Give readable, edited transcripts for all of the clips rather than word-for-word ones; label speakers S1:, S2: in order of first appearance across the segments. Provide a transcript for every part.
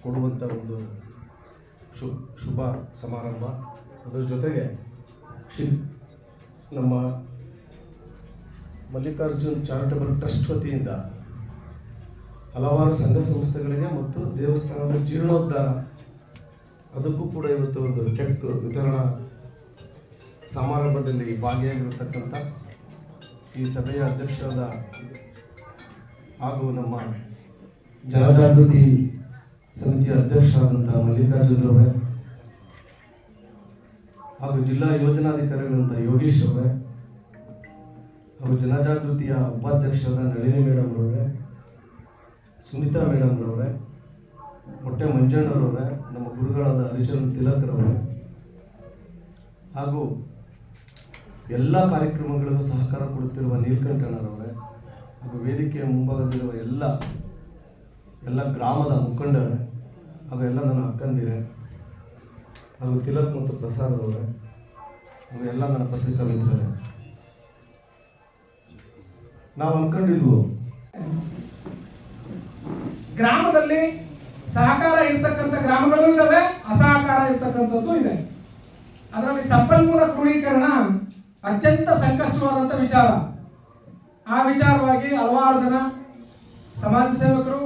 S1: ಕೊಡುವಂಥ ಒಂದು ಶುಭ ಸಮಾರಂಭ. ಅದರ ಜೊತೆಗೆ ನಮ್ಮ ಮಲ್ಲಿಕಾರ್ಜುನ್ ಚಾರಿಟಬಲ್ ಟ್ರಸ್ಟ್ ವತಿಯಿಂದ ಹಲವಾರು ಸಂಘ ಸಂಸ್ಥೆಗಳಿಗೆ ಮತ್ತು ದೇವಸ್ಥಾನದ ಜೀರ್ಣೋದ್ಧಾರ ಅದಕ್ಕೂ ಕೂಡ ಇವತ್ತು ಒಂದು ಚೆಕ್ ವಿತರಣಾ ಸಮಾರಂಭದಲ್ಲಿ ಭಾಗಿಯಾಗಿರತಕ್ಕಂಥ ಈ ಸಭೆಯ ಅಧ್ಯಕ್ಷರಾದ ಹಾಗೂ ನಮ್ಮ ಜನಜಾಗೃತಿ ಸಮಿತಿಯ ಅಧ್ಯಕ್ಷರಾದಂಥ ಮಲ್ಲಿಕಾರ್ಜುನ್ ಅವರೇ ಹಾಗೂ ಜಿಲ್ಲಾ ಯೋಜನಾಧಿಕಾರಿಗಳಂತ ಯೋಗೀಶ್ ಅವರೇ ಹಾಗೂ ಜನಜಾಗೃತಿಯ ಉಪಾಧ್ಯಕ್ಷರಾದ ನಳಿನಿ ಮೇಡಮ್ ಅವರೇ, ಸುನೀತಾ ಮೇಡಮ್ ಅವರೇ, ಮೊಟ್ಟೆ ಮಂಜಣ್ಣರವರೇ, ನಮ್ಮ ಗುರುಗಳಾದ ಹರಿಚಂದ್ರ ತಿಲಕರವರೇ ಹಾಗೂ ಎಲ್ಲ ಕಾರ್ಯಕ್ರಮಗಳಿಗೂ ಸಹಕಾರ ಕೊಡುತ್ತಿರುವ ನೀಲಕಂಠಣ್ಣರವರೇ ಹಾಗೂ ವೇದಿಕೆಯ ಮುಂಭಾಗದಲ್ಲಿರುವ ಎಲ್ಲ ಗ್ರಾಮದ ಮುಖಂಡರೇ ಹಾಗೂ ಎಲ್ಲ ನನ್ನ ಅಕ್ಕಂದಿರೇ ಹಾಗೂ ತಿಲಕ್ ಮತ್ತು ಪ್ರಸಾದ್ ಅವರೇ ಹಾಗೂ ಎಲ್ಲ ನನ್ನ ಪತ್ರಿಕಾ ಮಿತ್ರರೇ, ನಾವು ಅನ್ಕೊಂಡಿದ್ವು
S2: ಗ್ರಾಮದಲ್ಲಿ ಸಹಕಾರ ಇರ್ತಕ್ಕಂಥ ಗ್ರಾಮಗಳು ಇದಾವೆ, ಅಸಹಕಾರ ಇರ್ತಕ್ಕಂಥದ್ದು ಇದೆ. ಅದರಲ್ಲಿ ಸಂಪನ್ಮೂಲ ಕ್ರೋಢೀಕರಣ ಅತ್ಯಂತ ಸಂಕಷ್ಟವಾದಂಥ ವಿಚಾರ. ಆ ವಿಚಾರವಾಗಿ ಹಲವಾರು ಜನ ಸಮಾಜ ಸೇವಕರು,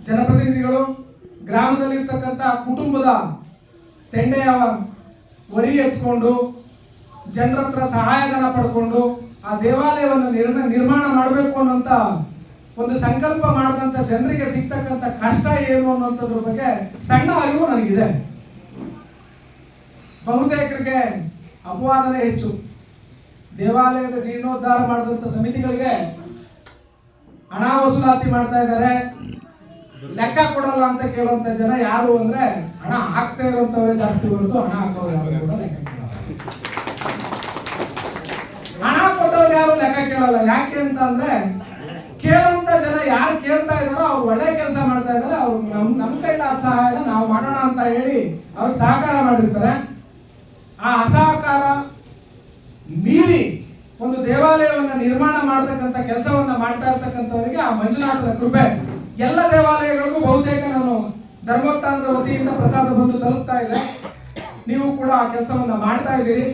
S2: ಜನಪ್ರತಿನಿಧಿಗಳು, ಗ್ರಾಮದಲ್ಲಿ ಇರ್ತಕ್ಕಂಥ ಕುಟುಂಬದ ತೆಂಡೆಯ ವರಿ ಎತ್ಕೊಂಡು ಜನರ ಹತ್ರ ಸಹಾಯಧನ ಪಡ್ಕೊಂಡು ಆ ದೇವಾಲಯವನ್ನು ನಿರ್ಮಾಣ ಮಾಡಬೇಕು ಅನ್ನೋಂಥ ಒಂದು ಸಂಕಲ್ಪ ಮಾಡಿದಂಥ ಜನರಿಗೆ ಸಿಗ್ತಕ್ಕಂಥ ಕಷ್ಟ ಏನು ಅನ್ನೋಂಥದ್ರ ಬಗ್ಗೆ ಸಣ್ಣ ಅರಿವು ನನಗಿದೆ. ಬಹುತೇಕರಿಗೆ ಅಪವಾದನೆ ಹೆಚ್ಚು. ದೇವಾಲಯದ ಜೀರ್ಣೋದ್ಧಾರ ಮಾಡಿದಂಥ ಸಮಿತಿಗಳಿಗೆ ಹಣ ವಸೂಲಾತಿ ಮಾಡ್ತಾ ಇದ್ದಾರೆ, ಲೆಕ್ಕ ಕೊಡಲ್ಲ ಅಂತ ಕೇಳುವಂತ ಜನ ಯಾರು ಅಂದ್ರೆ ಹಣ ಹಾಕ್ತಾ ಇರುವಂತವರೇ ಜಾಸ್ತಿ ಹೊರತು ಹಣ ಹಾಕೋರು ಯಾರು ಕೂಡ ಲೆಕ್ಕ ಕೇಳಲ್ಲ. ಹಣ ಕೊಟ್ಟವ್ರು ಯಾರು ಲೆಕ್ಕ ಕೇಳಲ್ಲ. ಯಾಕೆ ಅಂತ ಅಂದ್ರೆ ಕೇಳುವಂತ ಜನ ಯಾರು ಕೇಳ್ತಾ ಇದಾರೋ ಅವ್ರು ಒಳ್ಳೆ ಕೆಲಸ ಮಾಡ್ತಾ ಇದಾರೆ, ಅವ್ರು ನಮ್ ಕೈಲಾದ ಸಹಾಯನ ನಾವು ಮಾಡೋಣ ಅಂತ ಹೇಳಿ ಅವ್ರಿಗೆ ಸಹಕಾರ ಮಾಡಿರ್ತಾರೆ. ಆ ಅಸಹಕಾರ ಮೀರಿ ಒಂದು ದೇವಾಲಯವನ್ನ ನಿರ್ಮಾಣ ಮಾಡತಕ್ಕಂಥ ಕೆಲಸವನ್ನ ಮಾಡ್ತಾ ಇರ್ತಕ್ಕಂಥವರಿಗೆ ಆ ಮಂಜುನಾಥನ ಕೃಪೆ ಎಲ್ಲ ದೇವಾಲಯಗಳಿಗೂ ಬಹುತೇಕ ನಾನು ಧರ್ಮೋತ್ಥಾನದ ವತಿಯಿಂದ ಪ್ರಸಾದ ಬಂದು ತಲುಪ್ತಾ ಇದೆ. ನೀವು ಕೂಡ ಆ ಕೆಲಸವನ್ನ ಮಾಡ್ತಾ ಇದ್ದೀರಿ.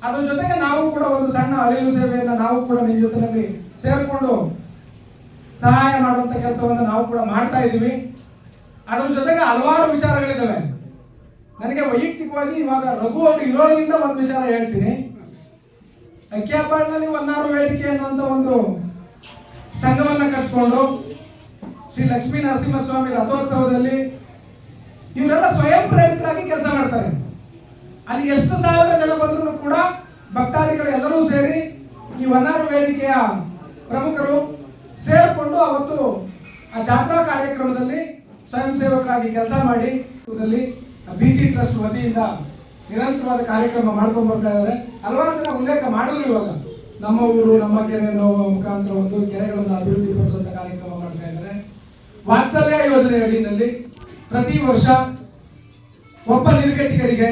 S2: ಅದ್ರ ಜೊತೆಗೆ ನಾವು ಕೂಡ ಒಂದು ಸಣ್ಣ ಅಳಿಲು ಸೇವೆಯನ್ನ ನಾವು ಕೂಡ ನಿಮ್ಮ ಜೊತೆಯಲ್ಲಿ ಸೇರ್ಕೊಂಡು ಸಹಾಯ ಮಾಡುವಂತ ಕೆಲಸವನ್ನ ನಾವು ಕೂಡ ಮಾಡ್ತಾ ಇದ್ದೀವಿ. ಅದ್ರ ಜೊತೆಗೆ ಹಲವಾರು ವಿಚಾರಗಳಿದ್ದಾವೆ. ನನಗೆ ವೈಯಕ್ತಿಕವಾಗಿ ಇವಾಗ ರಘು ಅವರು ಇರೋದ್ರಿಂದ ಒಂದು ವಿಚಾರ ಹೇಳ್ತೀನಿ. ಅಕ್ಕಿಯಾಪಾಡಿನಲ್ಲಿ ಹೊನ್ನಾರು ವೇದಿಕೆ ಅನ್ನುವಂತ ಒಂದು ಸಂಘವನ್ನ ಕಟ್ಕೊಂಡು ಶ್ರೀ ಲಕ್ಷ್ಮೀ ನರಸಿಂಹಸ್ವಾಮಿ ರಥೋತ್ಸವದಲ್ಲಿ ಇವರೆಲ್ಲ ಸ್ವಯಂ ಪ್ರೇರಿತರಾಗಿ ಕೆಲಸ ಮಾಡ್ತಾರೆ. ಅಲ್ಲಿ ಎಷ್ಟು ಸಾವಿರ ಜನ ಬಂದರೂ ಕೂಡ ಭಕ್ತಾದಿಗಳು ಎಲ್ಲರೂ ಸೇರಿ ಈ ಹೊನ್ನಾರು ವೇದಿಕೆಯ ಪ್ರಮುಖರು ಸೇರಿಕೊಂಡು ಅವತ್ತು ಆ ಜಾತ್ರಾ ಕಾರ್ಯಕ್ರಮದಲ್ಲಿ ಸ್ವಯಂ ಸೇವಕರಾಗಿ ಕೆಲಸ ಮಾಡಿ BC ಟ್ರಸ್ಟ್ ವತಿಯಿಂದ ನಿರಂತರವಾದ ಕಾರ್ಯಕ್ರಮ ಮಾಡ್ಕೊಂಡು ಬರ್ತಾ ಇದ್ದಾರೆ. ಹಲವಾರು ಜನ ಉಲ್ಲೇಖ ಮಾಡಿದ್ರು. ಇವಾಗ ನಮ್ಮ ಊರು ನಮ್ಮ ಕೆರೆ ಮುಖಾಂತರ ಒಂದು ಕೆರೆಗಳನ್ನು ಅಭಿವೃದ್ಧಿ ಪಡಿಸುವಂತ ಕಾರ್ಯಕ್ರಮ ಮಾಡ್ತಾ ಇದ್ದಾರೆ. ವಾತ್ಸಲ್ಯ ಯೋಜನೆ ಅಡಿಯಲ್ಲಿ ಪ್ರತಿ ವರ್ಷ ಒಬ್ಬ ನಿರ್ಗತಿಕರಿಗೆ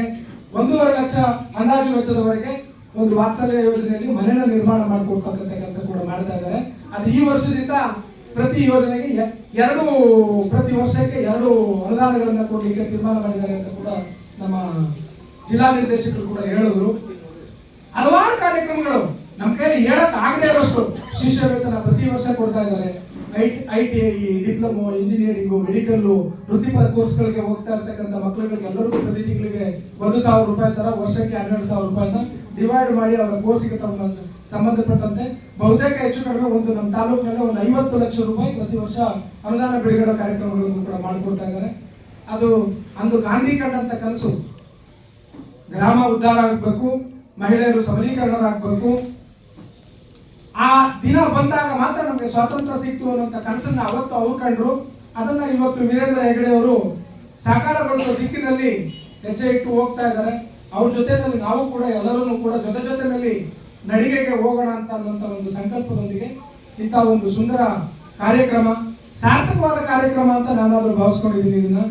S2: 1.5 ಲಕ್ಷ ಅಂದಾಜು ವೆಚ್ಚದವರೆಗೆ ಒಂದು ವಾತ್ಸಲ್ಯ ಯೋಜನೆಯಲ್ಲಿ ಮನೆಯ ನಿರ್ಮಾಣ ಮಾಡಿಕೊಡ್ತಕ್ಕಂಥ ಕೆಲಸ ಕೂಡ ಮಾಡ್ತಾ ಇದ್ದಾರೆ. ಅದು ಈ ವರ್ಷದಿಂದ ಪ್ರತಿ ಯೋಜನೆಗೆ ಪ್ರತಿ ವರ್ಷಕ್ಕೆ 2 ಅನುದಾನಗಳನ್ನ ಕೊಡ್ಲಿಕ್ಕೆ ತೀರ್ಮಾನ ಮಾಡಿದ್ದಾರೆ ಅಂತ ಕೂಡ ನಮ್ಮ ಜಿಲ್ಲಾ ನಿರ್ದೇಶಕರು ಕೂಡ ಹೇಳಿದ್ರು. ಹಲವಾರು ಕಾರ್ಯಕ್ರಮಗಳು ನಮ್ಮ ಕೈಯಲ್ಲಿ ಹೇಳಕ್ ಆಗದೆ ಇರೋಷ್ಟು ಶಿಷ್ಯ ವೇತನ ಪ್ರತಿ ವರ್ಷ ಕೊಡ್ತಾ ಇದ್ದಾರೆ. ITI, ಡಿಪ್ಲೊಮೊ, ಇಂಜಿನಿಯರಿಂಗು, ಮೆಡಿಕಲ್, ವೃತ್ತಿಪರ ಕೋರ್ಸ್ಗಳಿಗೆ ಹೋಗ್ತಾ ಇರ್ತಕ್ಕಂಥ ಮಕ್ಕಳುಗಳಿಗೆ ಎಲ್ಲರಿಗೂ ಪ್ರತಿ ತಿಂಗಳಿಗೆ 1,000 ರೂಪಾಯಿ ತರ ವರ್ಷಕ್ಕೆ 12,000 ರೂಪಾಯಿನ ಡಿವೈಡ್ ಮಾಡಿ ಅವರ ಕೋರ್ಸಿಗೆ ತಮ್ಮ ಸಂಬಂಧಪಟ್ಟಂತೆ ಬಹುತೇಕ ಹೆಚ್ಚು ಕಡಿಮೆ ಒಂದು ನಮ್ಮ ತಾಲೂಕಿನಲ್ಲಿ ಒಂದು 50 ಲಕ್ಷ ರೂಪಾಯಿ ಪ್ರತಿ ವರ್ಷ ಅನುದಾನ ಬಿಡುಗಡೆ ಕಾರ್ಯಕ್ರಮಗಳನ್ನು ಕೂಡ ಮಾಡಿಕೊಡ್ತಾ ಇದ್ದಾರೆ. ಅದು ಅಂದು ಗಾಂಧಿ ಕಂಡಂತ ಕನಸು. ಗ್ರಾಮ ಉದ್ಧಾರ ಆಗಬೇಕು, ಮಹಿಳೆಯರು ಸಬಲೀಕರಣರಾಗಬೇಕು. ಆ ದಿನ ಬಂದಾಗ ಮಾತ್ರ ನಮಗೆ ಸ್ವಾತಂತ್ರ್ಯ ಸಿಕ್ತು ಅನ್ನುವಂಥ ಕನಸನ್ನ ಅವತ್ತು ಅವ್ರು ಕಂಡ್ರು. ಅದನ್ನ ಇವತ್ತು ವೀರೇಂದ್ರ ಹೆಗಡೆ ಅವರು ಸಾಕಾರಗೊಳಿಸುವ ದಿಕ್ಕಿನಲ್ಲಿ ಹೆಜ್ಜೆ ಇಟ್ಟು ಹೋಗ್ತಾ ಇದ್ದಾರೆ. ಅವ್ರ ಜೊತೆಯಲ್ಲಿ ನಾವು ಕೂಡ ಎಲ್ಲರೂ ಕೂಡ ಜೊತೆಯಲ್ಲಿ ನಡಿಗೆಗೆ ಹೋಗೋಣ ಅನ್ನುವಂಥ ಒಂದು ಸಂಕಲ್ಪದೊಂದಿಗೆ ಇಂಥ ಒಂದು ಸುಂದರ ಕಾರ್ಯಕ್ರಮ, ಸಾರ್ಥಕವಾದ ಕಾರ್ಯಕ್ರಮ ಅಂತ ನಾನಾದರೂ ಭಾವಿಸ್ಕೊಂಡಿದ್ದೀನಿ. ಇದನ್ನ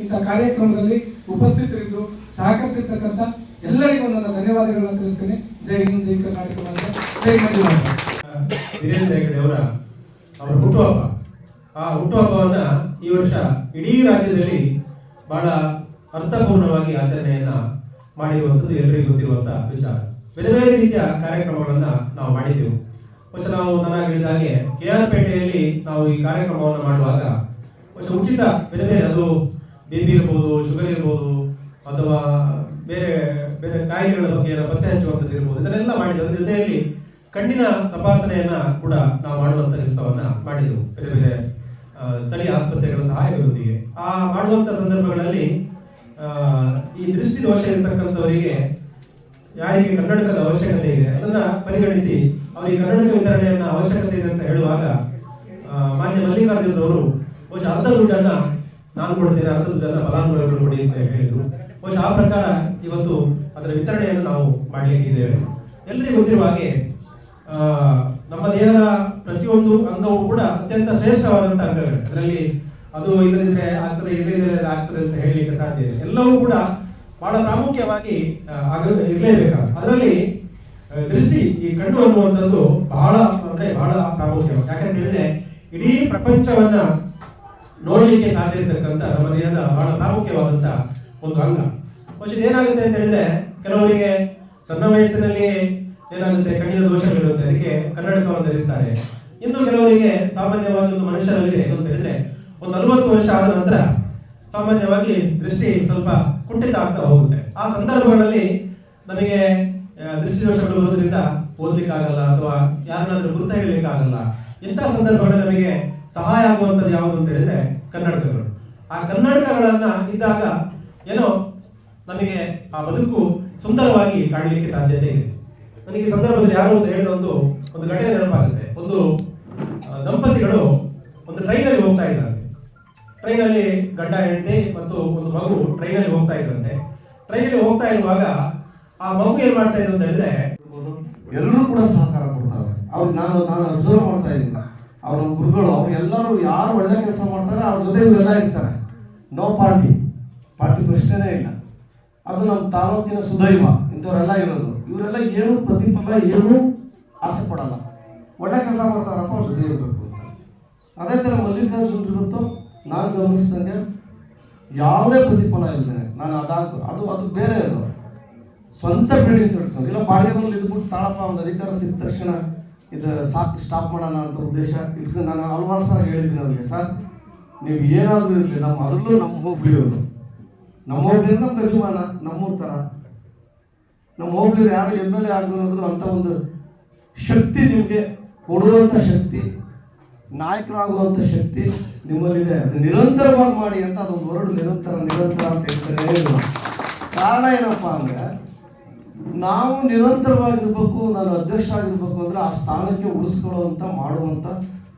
S2: ಇಂಥ ಕಾರ್ಯಕ್ರಮದಲ್ಲಿ ಉಪಸ್ಥಿತರಿದ್ದು ಸಹಕರಿಸಿರ್ತಕ್ಕಂಥ ಎಲ್ಲರಿಗೂ ನನ್ನ ಧನ್ಯವಾದಗಳನ್ನ ತಿಳಿಸ್ತೇನೆ. ಜೈ ಹಿಂದ್, ಜೈ ಕರ್ನಾಟಕ, ಜೈ ಮಂಜುನಾಥ.
S3: ವೀರೇಂದ್ರ ಹೆಗ್ಗಡೆ ಅವರ ಹುಟ್ಟುಹಬ್ಬ, ಆ ಹುಟ್ಟುಹಬ್ಬವನ್ನ ಈ ವರ್ಷ ಇಡೀ ರಾಜ್ಯದಲ್ಲಿ ಬಹಳ ಅರ್ಥಪೂರ್ಣವಾಗಿ ಆಚರಣೆಯನ್ನ ಮಾಡಿರುವಂಥದ್ದು ಎಲ್ಲರಿಗೂ ಗೊತ್ತಿರುವಂತಹ ವಿಚಾರ. ಬೇರೆ ಬೇರೆ ರೀತಿಯ ಕಾರ್ಯಕ್ರಮಗಳನ್ನ ನಾವು ಮಾಡಿದ್ದೆವು. ಬಹುಶಃ ನಾವು ನನಗೆ ಹೇಳಿದ ಹಾಗೆ KR ಪೇಟೆಯಲ್ಲಿ ನಾವು ಈ ಕಾರ್ಯಕ್ರಮವನ್ನು ಮಾಡುವಾಗ ಬಹುಶಃ ಉಚಿತ ಬೇರೆ ಬೇರೆ, ಅದು BP ಇರ್ಬೋದು, ಶುಗರ್ ಇರ್ಬೋದು, ಅಥವಾ ಬೇರೆ ಬೇರೆ ಕಾಯಿಲೆಗಳ ಬಗ್ಗೆ ಪತ್ತೆ ಹಚ್ಚುವಂಥದ್ದು ಇರ್ಬೋದು, ಇದನ್ನೆಲ್ಲ ಮಾಡಿದ್ವಿ. ಅದರ ಜೊತೆಯಲ್ಲಿ ಕಣ್ಣಿನ ತಪಾಸಣೆಯನ್ನ ಕೂಡ ನಾವು ಮಾಡುವಂತ ಕೆಲಸವನ್ನ ಮಾಡಿದೆವು ಬೇರೆ ಬೇರೆ ಸ್ಥಳೀಯ ಆಸ್ಪತ್ರೆಗಳ ಸಹಾಯದೊಂದಿಗೆ. ಆ ಮಾಡುವಂತ ಸಂದರ್ಭಗಳಲ್ಲಿ ಈ ದೃಷ್ಟಿ ದೋಷ ಇರತಕ್ಕಂಥವರಿಗೆ ಯಾರಿಗೆ ಕನ್ನಡಕದ ಅವಶ್ಯಕತೆ ಇದೆ ಅದನ್ನ ಪರಿಗಣಿಸಿ ಅವರಿಗೆ ಕನ್ನಡಕ ವಿತರಣೆಯನ್ನ ಅವಶ್ಯಕತೆ ಇದೆ ಅಂತ ಹೇಳುವಾಗ ಮಾನ್ಯ ಮಲ್ಲಿಕಾರ್ಜುನ್ ಅವರು ಬಹುಶಃ ಅರ್ಧ ದುಡ್ಡನ್ನ ನಾನು ಕೊಡ್ತೇನೆ, ಅರ್ಧ ದುಡ್ಡನ್ನ ಫಲಾನುಭವಿಗಳು ಕೊಡಿ ಅಂತ ಹೇಳಿದ್ರು. ಬಹುಶಃ ಆ ಪ್ರಕಾರ ಇವತ್ತು ಅದರ ವಿತರಣೆಯನ್ನು ನಾವು ಮಾಡಲಿಕ್ಕೆ ಇದ್ದೇವೆ. ಎಲ್ಲರಿಗೂ ಗೊತ್ತಿರುವ ಹಾಗೆ ನಮ್ಮ ದೇಹದ ಪ್ರತಿಯೊಂದು ಅಂಗವೂ ಕೂಡ ಅತ್ಯಂತ ಶ್ರೇಷ್ಠವಾದಂತ ಅಂಗಗಳು. ಅದರಲ್ಲಿ ಅದು ಇಲ್ಲದಿದ್ರೆ ಆಗ್ತದೆ, ಇಲ್ಲದಿದ್ರೆ ಆಗ್ತದೆ ಅಂತ ಹೇಳಲಿಕ್ಕೆ ಸಾಧ್ಯ ಇಲ್ಲ. ಎಲ್ಲವೂ ಕೂಡ ಬಹಳ ಪ್ರಾಮುಖ್ಯವಾಗಿ ಇರಲೇಬೇಕಾದ. ಅದರಲ್ಲಿ ದೃಷ್ಟಿ, ಈ ಕಣ್ಣು ಅನ್ನುವಂಥದ್ದು ಬಹಳ ಪ್ರಾಮುಖ್ಯ. ಯಾಕಂತ ಹೇಳಿದ್ರೆ ಇಡೀ ಪ್ರಪಂಚವನ್ನ ನೋಡ್ಲಿಕ್ಕೆ ಸಾಧ್ಯ ಇರತಕ್ಕಂಥ ನಮ್ಮ ದೇಹದ ಬಹಳ ಪ್ರಾಮುಖ್ಯವಾದಂತ ಒಂದು ಅಂಗ. ಬಹುಶಃ ಏನಾಗುತ್ತೆ ಅಂತ ಹೇಳಿದ್ರೆ ಕೆಲವರಿಗೆ ಸಣ್ಣ ವಯಸ್ಸಿನಲ್ಲಿ ಏನಾಗುತ್ತೆ, ಕಣ್ಣಿನ ದೋಷಗಳಿರುತ್ತೆ, ಅದಕ್ಕೆ ಕನ್ನಡಕವನ್ನು ಧರಿಸ್ತಾರೆ. ಇನ್ನು ಕೆಲವರಿಗೆ ಸಾಮಾನ್ಯವಾಗಿ ಒಂದು ಮನುಷ್ಯರಲ್ಲಿ ಏನು ಅಂತ ಹೇಳಿದ್ರೆ ಒಂದು 40 ವರ್ಷ ಆದ ನಂತರ ಸಾಮಾನ್ಯವಾಗಿ ದೃಷ್ಟಿ ಸ್ವಲ್ಪ ಕುಂಠಿತ ಆಗ್ತಾ ಹೋಗುತ್ತೆ. ಆ ಸಂದರ್ಭಗಳಲ್ಲಿ ನಮಗೆ ದೃಷ್ಟಿ ದೋಷಗಳು ಬರೋದ್ರಿಂದ ಓದ್ಲಿಕ್ಕಾಗಲ್ಲ ಅಥವಾ ಯಾರನ್ನಾದ್ರೂ ಗುರುತ ಹೇಳಲಿಕ್ಕಾಗಲ್ಲ. ಇಂತಹ ಸಂದರ್ಭಗಳಲ್ಲಿ ನಮಗೆ ಸಹಾಯ ಆಗುವಂಥದ್ದು ಯಾವುದು ಅಂತ ಹೇಳಿದ್ರೆ ಕನ್ನಡಕಗಳು. ಆ ಕನ್ನಡಕಗಳನ್ನ ಇದ್ದಾಗ ಏನೋ ನಮಗೆ ಆ ಬದುಕು ಸುಂದರವಾಗಿ ಕಾಣಲಿಕ್ಕೆ ಸಾಧ್ಯತೆ ಇದೆ. ನನಗೆ ಈ ಸಂದರ್ಭದಲ್ಲಿ ಯಾರೋ ಒಂದು ಹೇಳಿದ ಒಂದು ಘಟನೆ ನೆನಪಾಗುತ್ತೆ. ಒಂದು ದಂಪತಿಗಳು ಒಂದು ಟ್ರೈನಲ್ಲಿ ಹೋಗ್ತಾ ಇದ್ದಾರೆ. ಟ್ರೈನಲ್ಲಿ ಗಂಡ ಹೆಂಡತಿ ಮತ್ತು ಒಂದು ಮಗು ಟ್ರೈನಲ್ಲಿ ಹೋಗ್ತಾ ಇದ್ರಂತೆ. ಟ್ರೈನಲ್ಲಿ ಹೋಗ್ತಾ ಇರುವಾಗ ಆ ಮಗು ಏನ್ ಮಾಡ್ತಾ ಇದೆ ಅಂತ ಹೇಳಿದ್ರೆ
S1: ಎಲ್ಲರೂ ಕೂಡ ಸಹಕಾರ ಕೊಡ್ತಾರೆ. ಅವ್ರಿಗೆ ನಾನು ಅಬ್ಸರ್ವ್ ಮಾಡ್ತಾ ಇದ್ದೀನಿ, ಅವ್ರ ಗುರುಗಳು ಅವ್ರಿಗೆಲ್ಲರೂ ಯಾರು ಒಳ್ಳೆ ಕೆಲಸ ಮಾಡ್ತಾರೆ ಅವ್ರ ಜೊತೆ ಇವರೆಲ್ಲ ಇರ್ತಾರೆ. ನೋ ಪಾರ್ಟಿ ಪ್ರಶ್ನೆನೇ ಇಲ್ಲ. ಅದು ನಮ್ಮ ತಾಲೂಕಿನ ಸುದೈವ. ಇಂಥವರೆಲ್ಲ ಇರೋದು. ಇವರೆಲ್ಲ ಏನು ಪ್ರತಿಫಲ ಏನು ಆಸೆ ಪಡಲ್ಲ. ಒಳ್ಳೆ ಕೆಲಸ ಮಾಡ್ತಾರಪ್ಪ, ಅವ್ರ ಜೊತೆ ಇರಬೇಕು ಅಂತ. ಅದೇ ಥರ ಮಲ್ಲಿಕಾರ್ಜುನ್ ಇವತ್ತು ನಾನು ಗಮನಿಸಿದಂಗೆ ಯಾವುದೇ ಪ್ರತಿಫಲ ಇಲ್ಲದೆ ನಾನು ಅದು ಬೇರೆ ಅದು ಸ್ವಂತ ಬಿಲ್ಡಿಂಗ್ ಕಟ್ಕೊಂಡು ಇಲ್ಲ ಬಾಡಿಗೆ ಬಂದು ಇದ್ಬಿಟ್ಟು ತಾಳಪ್ಪ ಒಂದು ಅಧಿಕಾರ ಸಿಕ್ಕ ತಕ್ಷಣ ಇದು ಸಾಕು ಸ್ಟಾಪ್ ಮಾಡೋಣ ಅಂತ ಉದ್ದೇಶ ಇಟ್ಕೊಂಡು ನಾನು ಹಲವಾರು ಸಲ ಹೇಳಿದ್ದೀನಿ ಅವ್ರಿಗೆ, ಸರ್ ನೀವು ಏನಾದರೂ ಇರಲಿ, ಅದರಲ್ಲೂ ನಮ್ಮ ಹೋಗ್ಲಿಯವರು, ನಮ್ಮ ಹೋಗ್ಲಿ ನಮ್ಮ ಅಭಿಮಾನ, ನಮ್ಮೂರ ಥರ ನಮ್ಮ ಹೋಗ್ಲಿ ಯಾರು MLA ಆಗಿರೋದ್ರು ಅಂತ ಒಂದು ಶಕ್ತಿ ನಿಮಗೆ ಕೊಡುವಂಥ ಶಕ್ತಿ, ನಾಯಕರಾಗುವಂಥ ಶಕ್ತಿ ನಿಮ್ಮಲ್ಲಿದೆ. ಅದು ನಿರಂತರವಾಗಿ ಮಾಡಿ ಅಂತ ಅದೊಂದು ವರ್ಡ್, ನಿರಂತರ ಅಂತ ಹೇಳ್ತಾರೆ. ಕಾರಣ ಏನಪ್ಪ ಅಂದರೆ ನಾವು ನಿರಂತರವಾಗಿರ್ಬೇಕು. ನಾನು ಅಧ್ಯಕ್ಷ ಆಗಿರ್ಬೇಕು ಅಂದರೆ ಆ ಸ್ಥಾನಕ್ಕೆ ಉಳಿಸ್ಕೊಳ್ಳುವಂಥ ಮಾಡುವಂಥ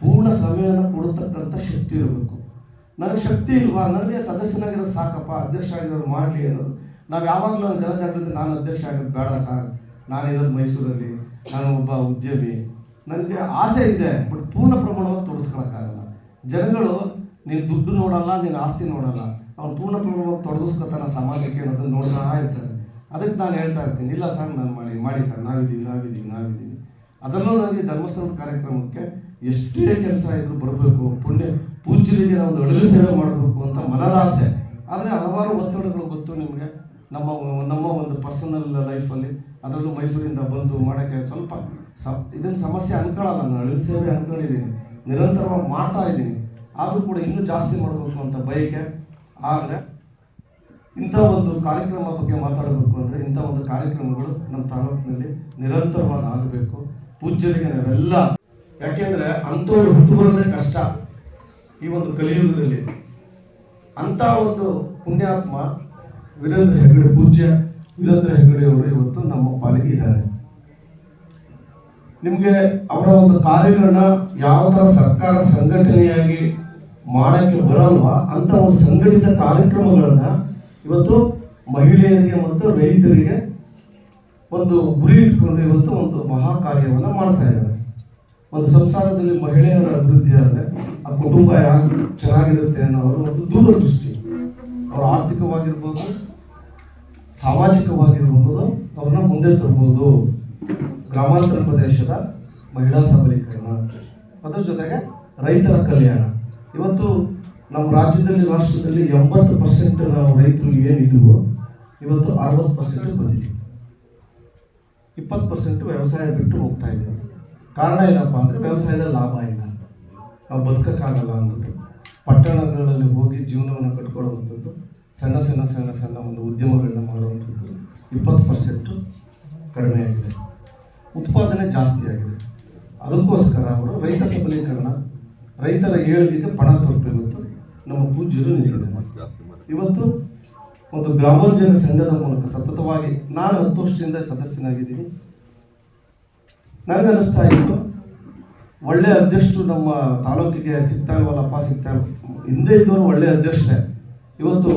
S1: ಪೂರ್ಣ ಸಮಯವನ್ನು ಕೊಡತಕ್ಕಂಥ ಶಕ್ತಿ ಇರಬೇಕು. ನನಗೆ ಶಕ್ತಿ ಇಲ್ವಾ, ನನಗೆ ಸದಸ್ಯನಾಗಿರೋದು ಸಾಕಪ್ಪ, ಅಧ್ಯಕ್ಷ ಆಗಿರೋರು ಮಾಡಲಿ ಅನ್ನೋದು. ನಾವು ಯಾವಾಗಲೂ ಜನಜಾಗೃತಿ, ನಾನು ಅಧ್ಯಕ್ಷ ಆಗಿರೋದು ಬೇಡ ಸರ್, ನಾನಿರೋದು ಮೈಸೂರಲ್ಲಿ, ನಾನು ಒಬ್ಬ ಉದ್ಯಮಿ, ನನಗೆ ಆಸೆ ಇದೆ, ಬಟ್ ಪೂರ್ಣ ಪ್ರಮಾಣವಾಗಿ ತೊಡಗಿಸ್ಕೊಳಕ್ಕಾಗಲ್ಲ. ಜನಗಳು ನೀನು ದುಡ್ಡು ನೋಡಲ್ಲ, ನೀನು ಆಸ್ತಿ ನೋಡಲ್ಲ, ಅವ್ನು ಪೂರ್ಣ ಪ್ರಮಾಣವಾಗಿ ತೊಡಗಿಸ್ಕೊತಾನ ಸಮಾಜಕ್ಕೆ ಅನ್ನೋದನ್ನು ನೋಡ್ತಾ ಇರ್ತಾರೆ. ಅದಕ್ಕೆ ನಾನು ಹೇಳ್ತಾ ಇರ್ತೀನಿ, ಇಲ್ಲ ಸರ್ ನಾನು ಮಾಡಿ ಸರ್, ನಾವಿದ್ದೀವಿ. ಅದರಲ್ಲೂ ನನಗೆ ಧರ್ಮಸ್ಥಳದ ಕಾರ್ಯಕ್ರಮಕ್ಕೆ ಎಷ್ಟೇ ಕೆಲಸ ಇದ್ರೂ ಬರಬೇಕು, ಪೂಜ್ಯರಿಗೆ ನಾವು ಒಂದು ಅಳಿಲು ಸೇವೆ ಮಾಡಬೇಕು ಅಂತ ಮನದಾಸೆ. ಆದರೆ ಹಲವಾರು ಒತ್ತಡಗಳು ಗೊತ್ತು ನಿಮಗೆ, ನಮ್ಮ ಒಂದು ಪರ್ಸನಲ್ ಲೈಫಲ್ಲಿ. ಅದರಲ್ಲೂ ಮೈಸೂರಿಂದ ಬಂದು ಮಾಡೋಕ್ಕೆ ಸ್ವಲ್ಪ ಇದನ್ನು ಸಮಸ್ಯೆ ಅನ್ಕೊಳ್ಳಲ್ಲ. ನಾನು ಅಳಿಲು ಸೇವೆ ಅನ್ಕೊಂಡಿದ್ದೀನಿ, ನಿರಂತರವಾಗಿ ಮಾಡ್ತಾ ಇದ್ದೀನಿ. ಆದರೂ ಕೂಡ ಇನ್ನೂ ಜಾಸ್ತಿ ಮಾಡಬೇಕು ಅಂತ ಬಯಕೆ. ಆದರೆ ಇಂಥ ಒಂದು ಕಾರ್ಯಕ್ರಮ ಬಗ್ಗೆ ಮಾತಾಡಬೇಕು ಅಂದರೆ ಇಂಥ ಒಂದು ಕಾರ್ಯಕ್ರಮಗಳು ನಮ್ಮ ತಾಲೂಕಿನಲ್ಲಿ ನಿರಂತರವಾಗಿ ಆಗಬೇಕು. ಪೂಜ್ಯರಿಗೆ ನಾವೆಲ್ಲ, ಯಾಕೆಂದರೆ ಅಂಥವ್ರು ಹುಟ್ಟುಬರೋದೇ ಕಷ್ಟ ಈ ಒಂದು ಕಲಿಯುಗದಲ್ಲಿ. ಅಂಥ ಒಂದು ಪುಣ್ಯಾತ್ಮ ಪೂಜ್ಯ ವೀರೇಂದ್ರ ಹೆಗ್ಗಡೆ ಅವರು ಇವತ್ತು ನಮ್ಮ ಪಾಲಿಗೆ ಇದ್ದಾರೆ. ನಿಮಗೆ ಅವರ ಒಂದು ಕಾರ್ಯಗಳನ್ನ ಯಾವ ಥರ ಸರ್ಕಾರ ಸಂಘಟನೆಯಾಗಿ ಮಾಡೋಕ್ಕೆ ಬರಲ್ವಾ ಅಂತ ಒಂದು ಸಂಘಟಿತ ಕಾರ್ಯಕ್ರಮಗಳನ್ನ ಇವತ್ತು ಮಹಿಳೆಯರಿಗೆ ಮತ್ತು ರೈತರಿಗೆ ಒಂದು ಗುರಿ ಇಟ್ಕೊಂಡು ಇವತ್ತು ಒಂದು ಮಹಾ ಕಾರ್ಯವನ್ನು ಮಾಡ್ತಾ ಇದ್ದಾರೆ. ಒಂದು ಸಂಸಾರದಲ್ಲಿ ಮಹಿಳೆಯರ ಅಭಿವೃದ್ಧಿ ಆದರೆ ಆ ಕುಟುಂಬ ಯಾಕೆ ಚೆನ್ನಾಗಿರುತ್ತೆ ಅನ್ನೋರು ಒಂದು ದೂರದೃಷ್ಟಿ. ಅವರು ಆರ್ಥಿಕವಾಗಿರ್ಬೋದು, ಸಾಮಾಜಿಕವಾಗಿರ್ಬೋದು, ಅವ್ರನ್ನ ಮುಂದೆ ತರ್ಬೋದು. ಗ್ರಾಮಾಂತರ ಪ್ರದೇಶದ ಮಹಿಳಾ ಸಬಲೀಕರಣ, ಅದ್ರ ಜೊತೆಗೆ ರೈತರ ಕಲ್ಯಾಣ. ಇವತ್ತು ನಮ್ಮ ರಾಜ್ಯದಲ್ಲಿ, ರಾಷ್ಟ್ರದಲ್ಲಿ 80% ನಾವು ರೈತರು ಏನಿದ್ವು ಇವತ್ತು 60% ಬಂದಿದ್ದೀವಿ. 20% ವ್ಯವಸಾಯ ಬಿಟ್ಟು ಹೋಗ್ತಾ ಇದ್ದೀವಿ. ಕಾರಣ ಏನಪ್ಪ ಅಂದರೆ ವ್ಯವಸಾಯದಲ್ಲಿ ಲಾಭ ಇಲ್ಲ, ನಾವು ಬದುಕೋಕ್ಕಾಗಲ್ಲ ಅಂದ್ಬಿಟ್ಟು ಪಟ್ಟಣಗಳಲ್ಲಿ ಹೋಗಿ ಜೀವನವನ್ನು ಕಟ್ಕೊಳ್ಳುವಂಥದ್ದು, ಸಣ್ಣ ಸಣ್ಣ ಸಣ್ಣ ಸಣ್ಣ ಒಂದು ಉದ್ಯಮಗಳನ್ನ ಮಾಡುವಂಥದ್ದು 20% ಕಡಿಮೆ ಆಗಿದೆ. ಉತ್ಪಾದನೆ ಜಾಸ್ತಿ ಆಗಿದೆ. ಅದಕ್ಕೋಸ್ಕರ ಅವರು ರೈತ ಸಬಲೀಕರಣ, ರೈತರ ಏಳಿಗೆಗೆ ಪಣ ತೊಟ್ಟು ಇವತ್ತು ನಮ್ಮ ಪೂಜ್ಯರು ನಿಂತಿದ್ದಾರೆ. ಇವತ್ತು ಒಂದು ಗ್ರಾಮೋದ್ಯೋಗ ಸಂಘದ ಮೂಲಕ ಸತತವಾಗಿ ನಾನು 10 ವರ್ಷದಿಂದ ಸದಸ್ಯನಾಗಿದ್ದೀನಿ. ನನಗೆ ಅನಿಸ್ತಾ ಇತ್ತು ಒಳ್ಳೆ ಅಧ್ಯಕ್ಷರು ನಮ್ಮ ತಾಲೂಕಿಗೆ ಸಿಗ್ತಾ ಇಲ್ವಲ್ಲಪ್ಪ, ಹಿಂದೆ ಇದ್ದವರು ಒಳ್ಳೆ ಅಧ್ಯಕ್ಷರೇ. ಇವತ್ತು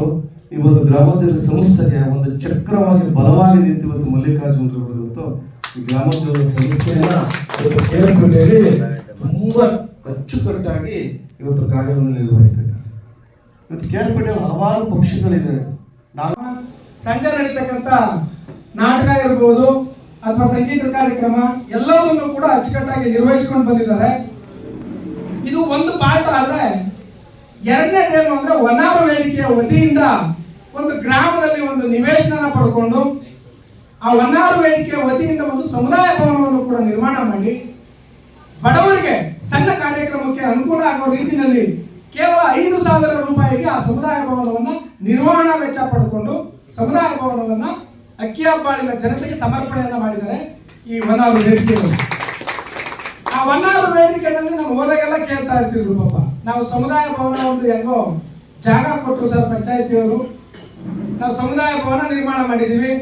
S1: ಈ ಒಂದು ಗ್ರಾಮೋದ್ಯೋಗ ಸಂಸ್ಥೆಗೆ ಒಂದು ಚಕ್ರವಾಗಿ ಬಲವಾಗಿ ನಿಂತು ಇವತ್ತು ಮಲ್ಲಿಕಾರ್ಜುನರು ಇವತ್ತು ಈ ಗ್ರಾಮೋದ್ಯೋಗ ಸಂಸ್ಥೆಯನ್ನ ಕೇರ್ಪೇಟೆಯಲ್ಲಿ ತುಂಬಾ ಅಚ್ಚುಕಟ್ಟಾಗಿ ಇವತ್ತು ಕಾರ್ಯವನ್ನು ನಿರ್ವಹಿಸ್ತಾ ಇದ್ದಾರೆ. ಇವತ್ತು ಕೇರ್ಪೇಟೆಯಲ್ಲಿ ಹಲವಾರು ಪಕ್ಷಿಗಳಿವೆ.
S2: ಸಂಜೆ ನಡೀತಕ್ಕಂಥ ನಾಟಕ ಇರ್ಬೋದು ಅಥವಾ ಸಂಗೀತ ಕಾರ್ಯಕ್ರಮ ಎಲ್ಲವನ್ನೂ ಕೂಡ ಅಚ್ಚುಕಟ್ಟಾಗಿ ನಿರ್ವಹಿಸ್ಕೊಂಡು ಬಂದಿದ್ದಾರೆ. ಇದು ಒಂದು ಪಾಠ ಆದ್ರೆ, ಎರಡನೇದೇನು ಅಂದ್ರೆ ವನಾರ ವೇದಿಕೆಯ ವತಿಯಿಂದ ಒಂದು ಗ್ರಾಮದಲ್ಲಿ ಒಂದು ನಿವೇಶನ ಪಡ್ಕೊಂಡು ಆ ವನಾರ ವೇದಿಕೆಯ ವತಿಯಿಂದ ಒಂದು ಸಮುದಾಯ ಭವನವನ್ನು ಕೂಡ ನಿರ್ಮಾಣ ಮಾಡಿ ಬಡವರಿಗೆ ಸಣ್ಣ ಕಾರ್ಯಕ್ರಮಕ್ಕೆ ಅನುಕೂಲ ಆಗುವ ರೀತಿಯಲ್ಲಿ ಕೇವಲ 5,000 ರೂಪಾಯಿಗೆ ಆ ಸಮುದಾಯ ಭವನವನ್ನ ನಿರ್ವಹಣಾ ವೆಚ್ಚ ಪಡೆದುಕೊಂಡು ಸಮುದಾಯ ಭವನವನ್ನ ಅಕ್ಕಿಹಬ್ಬಾಳಿನ ಜನತೆಗೆ ಸಮರ್ಪಣೆಯನ್ನ ಮಾಡಿದ್ದಾರೆ ಈ ವನಾರು ವೇದಿಕೆಯಲ್ಲಿ. ಆ ವನಾರು ವೇದಿಕೆಯಲ್ಲಿ ನಾವು ಹೋದಾಗೆಲ್ಲ ಕೇಳ್ತಾ ಇರ್ತಿದ್ರು, ಪಾಪ ನಾವು ಸಮುದಾಯ ಭವನ ಒಂದು ಹೆಂಗೋ ಜಾಗ ಕೊಟ್ಟರು ಸರ್ ಪಂಚಾಯತಿಯವರು, ನಾವು ಸಮುದಾಯ ಭವನ ನಿರ್ಮಾಣ ಮಾಡಿದೀವಿ,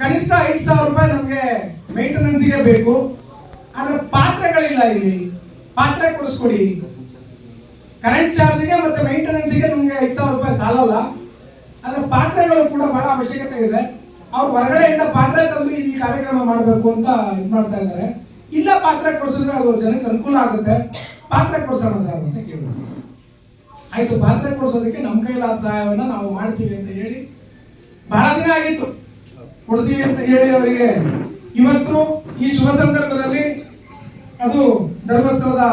S2: ಕನಿಷ್ಠ 5,000 ರೂಪಾಯಿ ನಮಗೆ ಮೇಂಟೆನೆನ್ಸ್ಗೆ ಬೇಕು, ಆದ್ರೆ ಪಾತ್ರೆಗಳಿಲ್ಲ, ಇಲ್ಲಿ ಪಾತ್ರೆ ಕೊಡಿಸ್ಕೊಡಿ, ಕರೆಂಟ್ ಚಾರ್ಜ್ಗೆ ಮತ್ತೆ ಮೇಂಟೆನೆನ್ಸ್ಗೆ ನಮಗೆ 5,000 ರೂಪಾಯಿ ಸಾಲಲ್ಲ, ಆದ್ರೆ ಪಾತ್ರೆಗಳು ಕೂಡ ಬಹಳ ಅವಶ್ಯಕತೆ ಇದೆ. ಅವ್ರು ಹೊರಗಡೆಯಿಂದ ಪಾತ್ರೆ ತಂದು ಈ ಕಾರ್ಯಕ್ರಮ ಮಾಡಬೇಕು ಅಂತ ಇದು ಮಾಡ್ತಾ ಇದ್ದಾರೆ. ಇಲ್ಲ ಪಾತ್ರೆ ಕೊಡಿಸಿದ್ರೆ ಅದು ಜನಕ್ಕೆ ಅನುಕೂಲ ಆಗುತ್ತೆ, ಪಾತ್ರೆ ಕೊಡ್ಸೋಣ ಸರ್ ಅಂತ ಕೇಳಿದ್ರು. ಆಯ್ತು, ಪಾತ್ರೆ ಕೊಡಿಸೋದಕ್ಕೆ ನಮ್ಮ ಕೈಲಾದ ಸಹಾಯವನ್ನ ನಾವು ಮಾಡ್ತೀವಿ ಅಂತ ಹೇಳಿ ಬಹಳ ದಿನ ಆಗಿತ್ತು, ಕೊಡ್ತೀವಿ ಅಂತ ಹೇಳಿ ಅವರಿಗೆ. ಇವತ್ತು ಈ ಶುಭ ಸಂದರ್ಭದಲ್ಲಿ ಅದು ಧರ್ಮಸ್ಥಳದ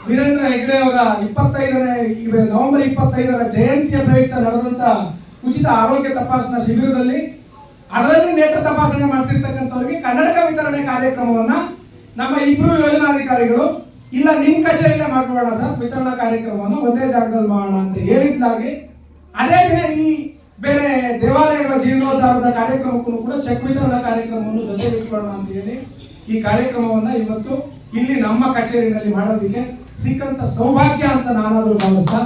S2: ವೀರೇಂದ್ರ ಹೆಗ್ಡೆ ಅವರ 25ನೇ ನವೆಂಬರ್ 25ರ ಜಯಂತಿಯ ಪ್ರಯುಕ್ತ ನಡೆದಂತ ಉಚಿತ ಆರೋಗ್ಯ ತಪಾಸಣಾ ಶಿಬಿರದಲ್ಲಿ ಅದರಲ್ಲಿ ನೇತ್ರ ತಪಾಸಣೆ ಮಾಡಿಸಿರ್ತಕ್ಕಂಥವ್ರಿಗೆ ಕನ್ನಡಕ ವಿತರಣೆ ಕಾರ್ಯಕ್ರಮವನ್ನ ನಮ್ಮ ಇಬ್ರು ಯೋಜನಾಧಿಕಾರಿಗಳು ಇಲ್ಲ ನಿಮ್ ಕಚೇರಿಯಲ್ಲೇ ಮಾಡೋಣ ಸರ್, ವಿತರಣಾ ಕಾರ್ಯಕ್ರಮವನ್ನು ಒಂದೇ ಜಾಗದಲ್ಲಿ ಮಾಡೋಣ ಅಂತ ಹೇಳಿದ್ದಾಗಿ ಅದೇ ದಿನ ಈ ಬೇರೆ ದೇವಾಲಯಗಳ ಜೀರ್ಣೋದ್ಧಾರದ ಕಾರ್ಯಕ್ರಮಕ್ಕೂ ಕೂಡ ಚೆಕ್ ವಿತರಣಾ ಕಾರ್ಯಕ್ರಮವನ್ನು ಜೊತೆಗೆ ಇಟ್ಕೊಳ್ಳೋಣ ಅಂತ ಹೇಳಿ ಈ ಕಾರ್ಯಕ್ರಮವನ್ನ ಇವತ್ತು ಇಲ್ಲಿ ನಮ್ಮ ಕಚೇರಿಯಲ್ಲಿ ಮಾಡೋದಕ್ಕೆ ಸಿಕ್ಕಂತ ಸೌಭಾಗ್ಯ ಅಂತ ನಾನಾದ್ರೂ ಭಾವಿಸ್ತಾ,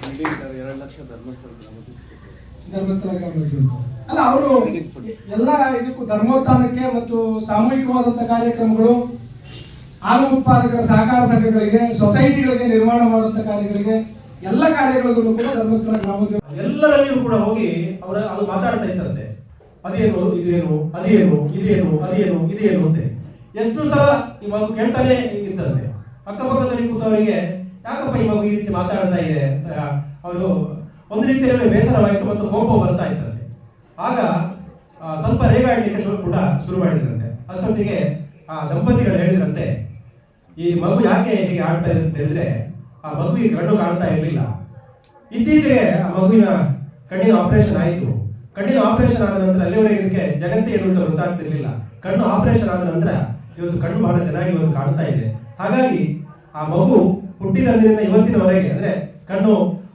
S1: 2 ಲಕ್ಷ
S2: ಧರ್ಮಸ್ಥಳ ಅಲ್ಲ ಅವರು ಎಲ್ಲ ಇದಕ್ಕೂ ಧರ್ಮೋತ್ಥಾನಕ್ಕೆ ಮತ್ತು ಸಾಮೂಹಿಕವಾದಂತಹ ಕಾರ್ಯಕ್ರಮಗಳು, ಹಾಲು ಉತ್ಪಾದಕರ ಸಹಕಾರ ಸಂಘಗಳಿಗೆ, ಸೊಸೈಟಿಗಳಿಗೆ ನಿರ್ಮಾಣ ಮಾಡುವಂತ ಕಾರ್ಯಗಳಿಗೆ ಎಲ್ಲ ಕಾರ್ಯಗಳಿಗೂ ಕೂಡ ಧರ್ಮಸ್ಥಳ ಗ್ರಾಮೋದ್ಯೋಗ
S3: ಎಲ್ಲರಲ್ಲಿಯೂ ಕೂಡ ಹೋಗಿ ಅವರ ಅದು ಮಾತಾಡ್ತಾ ಇದ್ದಾರಂತೆ, ಅದೇನು ಇದೇನು ಅದೇನು ಇದೇನು ಅದೇನು ಇದೇನು ಅಂತೆ. ಎಷ್ಟು ಸಲ ಈ ಮಗು ಕೇಳ್ತಾನೆ ಇದ್ದಂತೆ. ಅಕ್ಕಪಕ್ಕದಲ್ಲಿ ಕೂತವರಿಗೆ ಯಾಕಪ್ಪ ಈ ಮಗು ಈ ರೀತಿ ಮಾತಾಡ್ತಾ ಇದೆ ಅಂತ ಅವರು ಒಂದು ರೀತಿಯಲ್ಲಿ ಬೇಸರವಾಯಿತು ಮತ್ತು ಕೋಪ ಬರ್ತಾ ಇದ್ದಂತೆ. ಆಗ ಸ್ವಲ್ಪ ರೇಗಾಡಲಿಕ್ಕೆ ಶುರು ಮಾಡಿದ್ರಂತೆ. ಅಷ್ಟೊತ್ತಿಗೆ ಆ ದಂಪತಿಗಳು ಹೇಳಿದ್ರಂತೆ, ಈ ಮಗು ಯಾಕೆ ಹೀಗೆ ಆಡ್ತಾ ಇದೆ ಅಂತ ಹೇಳಿದ್ರೆ ಆ ಮಗುವಿಗೆ ಕಣ್ಣು ಕಾಣ್ತಾ ಇರಲಿಲ್ಲ. ಇತ್ತೀಚೆಗೆ ಆ ಮಗುವಿನ ಕಣ್ಣಿನ ಆಪರೇಷನ್ ಆಯಿತು. ಕಣ್ಣಿನ ಆಪರೇಷನ್ ಆದ ನಂತರ ಅಲ್ಲಿವರೆಗೆ ಇದಕ್ಕೆ ಜಗತ್ತೇ ಏನು ಅಂತ ಗೊತ್ತಾಗ್ತಿರ್ಲಿಲ್ಲ. ಕಣ್ಣು ಆಪರೇಷನ್ ಆದ ನಂತರ ಇವತ್ತು ಕಣ್ಣು ಬಹಳ ಚೆನ್ನಾಗಿ ಇವತ್ತು ಕಾಣ್ತಾ ಇದೆ. ಹಾಗಾಗಿ ಆ ಮಗು ಹುಟ್ಟಿದಂದಿನಿಂದ ಇವತ್ತಿನವರೆಗೆ ಅಂದ್ರೆ ಕಣ್ಣು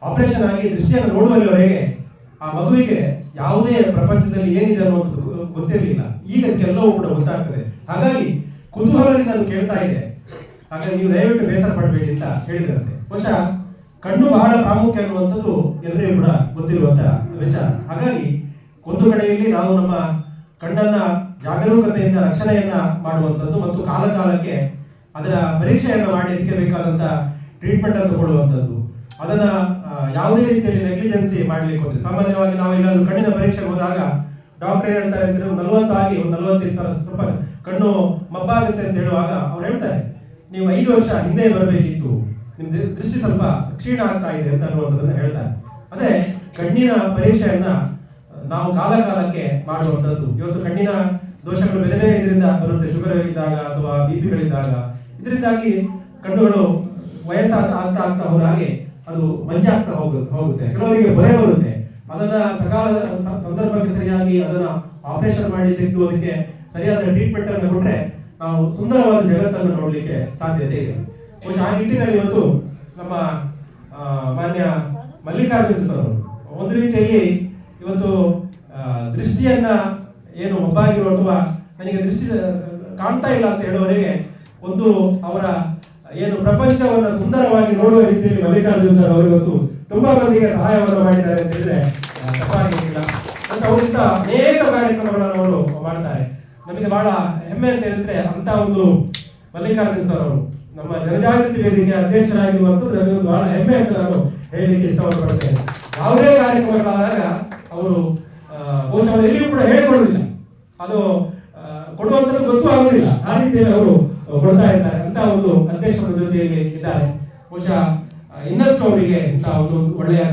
S3: ಆಪರೇಷನ್ ಆಗಿ ದೃಷ್ಟಿಯನ್ನು ನೋಡುವಲ್ಲಿವರೆಗೆ ಆ ಮಗುವಿಗೆ ಯಾವುದೇ ಪ್ರಪಂಚದಲ್ಲಿ ಏನಿದೆ ಅನ್ನೋದು ಗೊತ್ತಿರಲಿಲ್ಲ. ಈಗ ಎಲ್ಲವೂ ಕೂಡ ಗೊತ್ತಾಗ್ತದೆ. ಹಾಗಾಗಿ ಕುತೂಹಲದಿಂದ ಅದು ಕೇಳ್ತಾ ಇದೆ. ಹಾಗಾಗಿ ನೀವು ದಯವಿಟ್ಟು ಬೇಸರ ಪಡಬೇಡಿ ಅಂತ ಹೇಳಿದ್ರಂತೆ. ಬಹುಶಃ ಕಣ್ಣು ಬಹಳ ಪ್ರಾಮುಖ್ಯ ಅನ್ನುವಂಥದ್ದು ಎಲ್ಲರಿಗೂ ಕೂಡ ಗೊತ್ತಿರುವಂತ ವಿಚಾರ. ಹಾಗಾಗಿ ಒಂದು ಕಡೆಯಲ್ಲಿ ನಾವು ನಮ್ಮ ಕಣ್ಣನ್ನ ಜಾಗರೂಕತೆಯಿಂದ ರಕ್ಷಣೆಯನ್ನ ಮಾಡುವಂಥದ್ದು ಮತ್ತು ಕಾಲಕಾಲಕ್ಕೆ ಅದರ ಪರೀಕ್ಷೆಯನ್ನು ಮಾಡಿ ಅದಕ್ಕೆ ಬೇಕಾದಂತ ಟ್ರೀಟ್ಮೆಂಟ್ ಅನ್ನು ತಗೊಳ್ಳುವಂಥದ್ದು, ಅದನ್ನ ಯಾವುದೇ ರೀತಿಯಲ್ಲಿ ನೆಗ್ಲಿಜೆನ್ಸಿ ಮಾಡ್ಲಿಕ್ಕೆ ಹೋದ್ರೆ ಸಾಮಾನ್ಯವಾಗಿ ನಾವು ಎಲ್ಲಾದ್ರೂ ಕಣ್ಣಿನ ಪರೀಕ್ಷೆಗೆ ಹೋದಾಗ ಡಾಕ್ಟರ್ ಏನ್ ಹೇಳ್ತಾರೆ ಅಂದ್ರೆ 40 ಆಗಿ ಒಂದು 45 ಸಲ ಸ್ವಲ್ಪ ಕಣ್ಣು ಮಬ್ಬಾಗುತ್ತೆ ಅಂತ ಹೇಳುವಾಗ ಅವ್ರು ಹೇಳ್ತಾರೆ ನೀವು 5 ವರ್ಷ ಹಿಂದೆ ಬರಬೇಕಿತ್ತು, ನಿಮ್ ದೃಷ್ಟಿ ಸ್ವಲ್ಪ ಕ್ಷೀಣ ಆಗ್ತಾ ಇದೆ ಅಂತ ಅನ್ನುವಂಥದ್ದನ್ನ ಹೇಳ್ತಾರೆ. ಅಂದ್ರೆ ಕಣ್ಣಿನ ಪರೀಕ್ಷೆಯನ್ನ ನಾವು ಕಾಲಕ್ಕೆ ಮಾಡುವಂಥದ್ದು. ಇವತ್ತು ಕಣ್ಣಿನ ದೋಷಗಳು ಬೇರೆ ಬೇರೆ ಇದರಿಂದ ಬರುತ್ತೆ, ಶುಗರ್ ಇದ್ದಾಗ ಅಥವಾ ಬಿಪಿಗಳಿದ್ದಾಗ. ಇದರಿಂದಾಗಿ ಕಣ್ಣುಗಳು ವಯಸ್ಸಾಗ್ತಾ ಹೋದ ಹಾಗೆ ಅದು ಮಂಜಾಗ್ತಾ ಹೋಗುತ್ತೆ. ಕೆಲವರಿಗೆ ಭಯ ಬರುತ್ತೆ. ಅದನ್ನ ಸಕಾಲ ಸಂದರ್ಭಕ್ಕೆ ಸರಿಯಾಗಿ ಅದನ್ನ ಆಪರೇಷನ್ ಮಾಡಿ ತೆಗೆದುವುದಕ್ಕೆ ಸರಿಯಾದ ಟ್ರೀಟ್ಮೆಂಟ್ ಅನ್ನು ಕೊಟ್ರೆ ನಾವು ಸುಂದರವಾದ ಜಗತ್ತನ್ನು ನೋಡ್ಲಿಕ್ಕೆ ಸಾಧ್ಯತೆ ಇದೆ. ಬಹುಶಃ ಆ ನಿಟ್ಟಿನಲ್ಲಿ ಇವತ್ತು ನಮ್ಮ ಮಾನ್ಯ ಮಲ್ಲಿಕಾರ್ಜುನ್ ಸರ್ ಒಂದು ರೀತಿಯಲ್ಲಿ ಇವತ್ತು ದೃಷ್ಟಿಯನ್ನ ಏನು ಒಬ್ಬಾಗಿರೋ ಅಥವಾ ನನಗೆ ದೃಷ್ಟಿ ಕಾಣ್ತಾ ಇಲ್ಲ ಅಂತ ಹೇಳುವವರಿಗೆ ಒಂದು ಅವರ ಏನು ಪ್ರಪಂಚವನ್ನ ಸುಂದರವಾಗಿ ನೋಡುವ ರೀತಿಯಲ್ಲಿ ಮಲ್ಲಿಕಾರ್ಜುನ್ ಸರ್ ಅವರು ಇವತ್ತು ತುಂಬಾ ಮಂದಿಗೆ ಸಹಾಯವನ್ನು ಮಾಡಿದ್ದಾರೆ ಅಂತ ಹೇಳಿದ್ರೆ ತಪ್ಪಾಗಿಲ್ಲ. ಮತ್ತು ಅವರಿಂದ ಅನೇಕ ಕಾರ್ಯಕ್ರಮಗಳನ್ನು ಅವರು ಮಾಡ್ತಾರೆ. ನಮಗೆ ಬಹಳ ಹೆಮ್ಮೆ ಅಂತ ಹೇಳಿದ್ರೆ ಅಂತ ಒಂದು ಮಲ್ಲಿಕಾರ್ಜುನ್ ಸರ್ ಅವರು ನಮ್ಮ ಜನಜಾಗೃತಿ ವೇದಿಕೆ ಅಧ್ಯಕ್ಷರಾಗಿರುವಂತದ್ದು ನನಗೆ ಬಹಳ ಹೆಮ್ಮೆ ಅಂತ ನಾನು ಹೇಳಲಿಕ್ಕೆ ಇಷ್ಟಪಡ್ತೇನೆ. ಯಾವುದೇ ಕಾರ್ಯಕ್ರಮಗಳಾದಾಗ ಅವರು ಬಹುಶಃ ಎಲ್ಲಿಯೂ ಕೂಡ ಹೇಳಿಕೊಳ್ಳುವುದಿಲ್ಲ, ಅದು ಕೊಡುವಂಥದ್ದು ಗೊತ್ತೂ ಆಗುವುದಿಲ್ಲ. ಆ ರೀತಿಯಲ್ಲಿ ಅವರು ಕೊಡ್ತಾ ಇದ್ದಾರೆ. ಅಂತ ಒಂದು ಅಧ್ಯಕ್ಷರ ಜೊತೆಯಲ್ಲಿ ಇದ್ದಾರೆ. ಬಹುಶಃ ಇನ್ನಷ್ಟು ಅವರಿಗೆ ಇಂತಹ ಒಂದು ಒಳ್ಳೆಯ